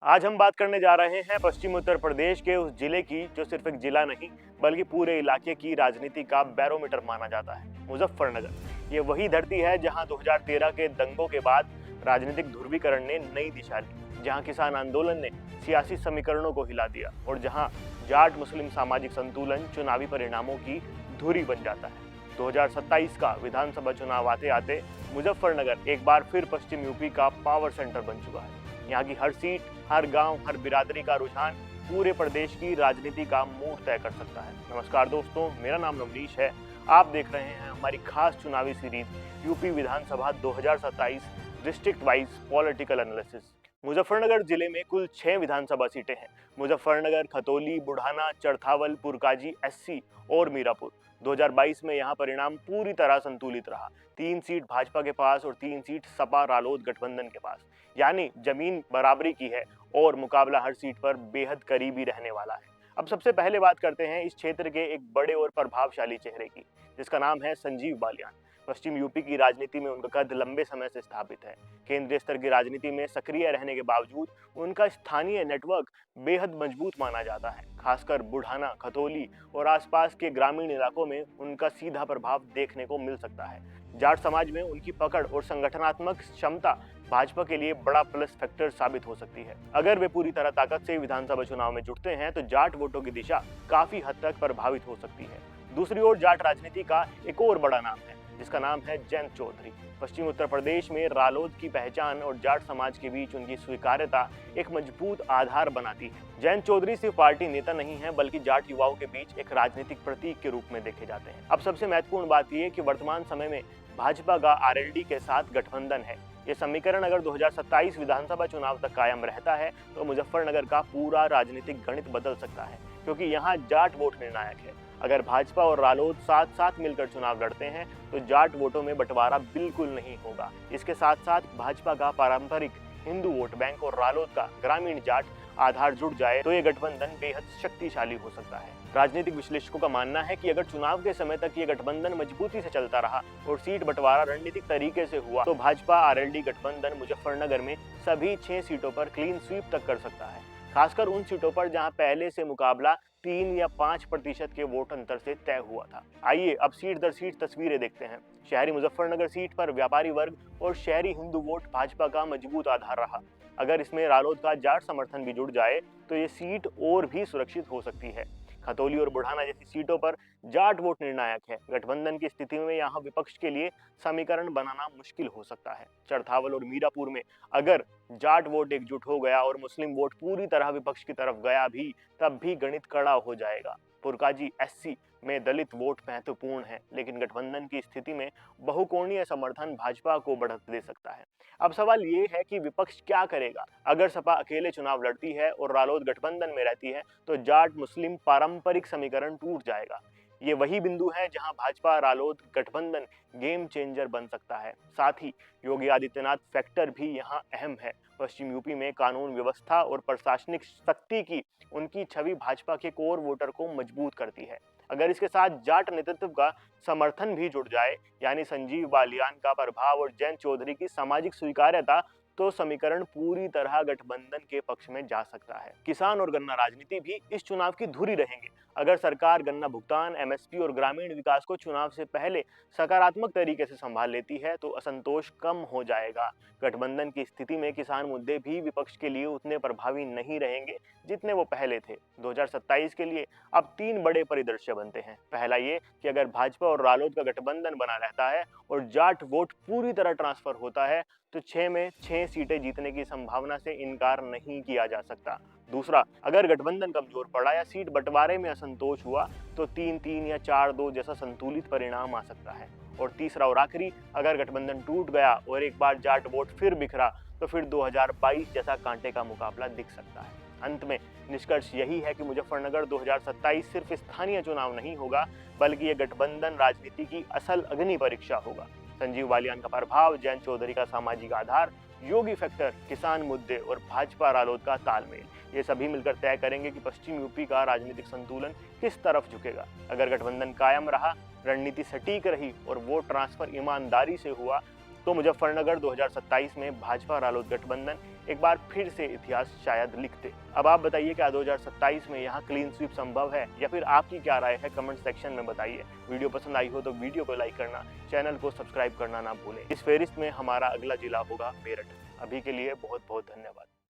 आज हम बात करने जा रहे हैं पश्चिम उत्तर प्रदेश के उस जिले की जो सिर्फ एक जिला नहीं बल्कि पूरे इलाके की राजनीति का बैरोमीटर माना जाता है, मुजफ्फरनगर। ये वही धरती है जहां 2013 के दंगों के बाद राजनीतिक ध्रुवीकरण ने नई दिशा ली, जहां किसान आंदोलन ने सियासी समीकरणों को हिला दिया और जहां जाट मुस्लिम सामाजिक संतुलन चुनावी परिणामों की धुरी बन जाता है। 2027 का विधानसभा चुनाव आते आते मुजफ्फरनगर एक बार फिर पश्चिम यूपी का पावर सेंटर बन चुका है। यहाँ की हर सीट, हर गांव, हर बिरादरी का रुझान पूरे प्रदेश की राजनीति का मूड तय कर सकता है। नमस्कार दोस्तों, मेरा नाम नवनीश है। आप देख रहे हैं हमारी खास चुनावी सीरीज यूपी विधानसभा 2027 district wise political analysis. Muzaffarnagar जिले में कुल 6 विधानसभा सीटें हैं। मुजफ्फरनगर, खतौली, बुढ़ाना, चरथावल, पुरकाजी, एससी और मीरापुर। 2022 में यहाँ परिणाम पूरी तरह संतुलित रहा। 3 सीट भाजपा के पास और 3 सीट सपा रालोद गठबंधन के पास, यानी जमीन बराबरी की है और मुकाबला हर सीट पर बेहद करीबी रहने वाला है। अब सबसे पहले बात करते हैं इस क्षेत्र के एक बड़े और प्रभावशाली चेहरे की, जिसका नाम है संजीव बालियान। पश्चिम यूपी की राजनीति में उनका कद लंबे समय से स्थापित है। केंद्रीय स्तर की राजनीति में सक्रिय रहने के बावजूद उनका स्थानीय नेटवर्क बेहद मजबूत माना जाता है। खासकर बुढ़ाना, खतौली और आसपास के ग्रामीण इलाकों में उनका सीधा प्रभाव देखने को मिल सकता है। जाट समाज में उनकी पकड़ और संगठनात्मक क्षमता भाजपा के लिए बड़ा प्लस फैक्टर साबित हो सकती है। अगर वे पूरी तरह ताकत से विधानसभा चुनाव में जुटते हैं तो जाट वोटों की दिशा काफी हद तक प्रभावित हो सकती है। दूसरी ओर जाट राजनीति का एक और बड़ा नाम है, जिसका नाम है जयंत चौधरी। पश्चिम उत्तर प्रदेश में रालोद की पहचान और जाट समाज के बीच उनकी स्वीकार्यता एक मजबूत आधार बनाती है। जयंत चौधरी सिर्फ पार्टी नेता नहीं है बल्कि जाट युवाओं के बीच एक राजनीतिक प्रतीक के रूप में देखे जाते हैं। अब सबसे महत्वपूर्ण बात यह कि वर्तमान समय में भाजपा का आरएलडी के साथ गठबंधन है। ये समीकरण अगर 2027 विधानसभा चुनाव तक कायम रहता है तो मुजफ्फरनगर का पूरा राजनीतिक गणित बदल सकता है, क्योंकि यहाँ जाट वोट निर्णायक है। अगर भाजपा और रालोद साथ साथ मिलकर चुनाव लड़ते हैं तो जाट वोटों में बंटवारा बिल्कुल नहीं होगा। इसके साथ साथ भाजपा का पारंपरिक हिंदू वोट बैंक और रालोद का ग्रामीण जाट आधार जुड़ जाए तो ये गठबंधन बेहद शक्तिशाली हो सकता है। राजनीतिक विश्लेषकों का मानना है कि अगर चुनाव के समय तक ये गठबंधन मजबूती से चलता रहा और सीट बंटवारा रणनीतिक तरीके से हुआ तो भाजपा आरएलडी गठबंधन मुजफ्फरनगर में सभी 6 सीटों पर क्लीन स्वीप तक कर सकता है। खासकर उन सीटों पर जहां पहले से मुकाबला 3 या 5% के वोट अंतर से तय हुआ था। आइए अब सीट दर सीट तस्वीरें देखते हैं। शहरी मुजफ्फरनगर सीट पर व्यापारी वर्ग और शहरी हिंदू वोट भाजपा का मजबूत आधार रहा। अगर इसमें रालोद का जाट समर्थन भी जुड़ जाए तो ये सीट और भी सुरक्षित हो सकती है। खतौली और बुढ़ाना जैसी सीटों पर जाट वोट निर्णायक है। गठबंधन की स्थिति में यहाँ विपक्ष के लिए समीकरण बनाना मुश्किल हो सकता है। चरथावल और मीरापुर में अगर जाट वोट एकजुट हो गया और मुस्लिम वोट पूरी तरह विपक्ष की तरफ गया भी, तब भी गणित कड़ा हो जाएगा। पुरकाजी एससी में दलित वोट महत्वपूर्ण है, लेकिन गठबंधन की स्थिति में बहुकोणीय समर्थन भाजपा को बढ़त दे सकता है। अब सवाल ये है कि विपक्ष क्या करेगा। अगर सपा अकेले चुनाव लड़ती है और रालोद गठबंधन में रहती है तो जाट मुस्लिम पारंपरिक समीकरण टूट जाएगा। ये वही बिंदु है जहां भाजपा रालोद गठबंधन गेम चेंजर बन सकता है। साथ ही योगी आदित्यनाथ फैक्टर भी यहाँ अहम है। पश्चिम यूपी में कानून व्यवस्था और प्रशासनिक शक्ति की उनकी छवि भाजपा के कोर वोटर को मजबूत करती है। अगर इसके साथ जाट नेतृत्व का समर्थन भी जुड़ जाए, यानी संजीव बालियान का प्रभाव और जयंत चौधरी की सामाजिक स्वीकार्यता, तो समीकरण पूरी तरह गठबंधन के पक्ष में जा सकता है। किसान और गन्ना राजनीति भी इस चुनाव की धुरी रहेंगे। अगर सरकार गन्ना भुगतान, एमएसपी और ग्रामीण विकास को चुनाव से पहले सकारात्मक तरीके से संभाल लेती है तो असंतोष कम हो जाएगा। गठबंधन की स्थिति में किसान मुद्दे भी विपक्ष के लिए उतने प्रभावी नहीं रहेंगे जितने वो पहले थे। 2027 के लिए अब 3 बड़े परिदृश्य बनते हैं। पहला ये कि अगर भाजपा और रालोद का गठबंधन बना रहता है और जाट वोट पूरी तरह ट्रांसफर होता है तो 6 में 6 सीटें जीतने की संभावना से इनकार नहीं किया जा सकता। दूसरा, अगर गठबंधन कमजोर पड़ा या सीट बंटवारे में असंतोष हुआ तो 3-3 या 4-2 जैसा संतुलित परिणाम आ सकता है। और तीसरा और आखिरी, अगर गठबंधन टूट गया और एक बार जाट वोट फिर बिखरा तो फिर 2022 जैसा कांटे का मुकाबला दिख सकता है। अंत में निष्कर्ष यही है कि मुजफ्फरनगर 2027 सिर्फ स्थानीय चुनाव नहीं होगा, बल्कि ये गठबंधन राजनीति की असल अग्नि परीक्षा होगा। संजीव बालियान का प्रभाव, जयंत चौधरी का सामाजिक आधार, योगी फैक्टर, किसान मुद्दे और भाजपा रालोद का तालमेल, ये सभी मिलकर तय करेंगे कि पश्चिम यूपी का राजनीतिक संतुलन किस तरफ झुकेगा। अगर गठबंधन कायम रहा, रणनीति सटीक रही और वोट ट्रांसफर ईमानदारी से हुआ तो मुजफ्फरनगर 2027 में भाजपा रालोद गठबंधन एक बार फिर से इतिहास शायद लिखते। अब आप बताइए क्या 2027 में यहाँ क्लीन स्वीप संभव है या फिर आपकी क्या राय है, कमेंट सेक्शन में बताइए। वीडियो पसंद आई हो तो वीडियो को लाइक करना, चैनल को सब्सक्राइब करना ना भूलें। इस फेरिस्त में हमारा अगला जिला होगा मेरठ। अभी के लिए बहुत बहुत धन्यवाद।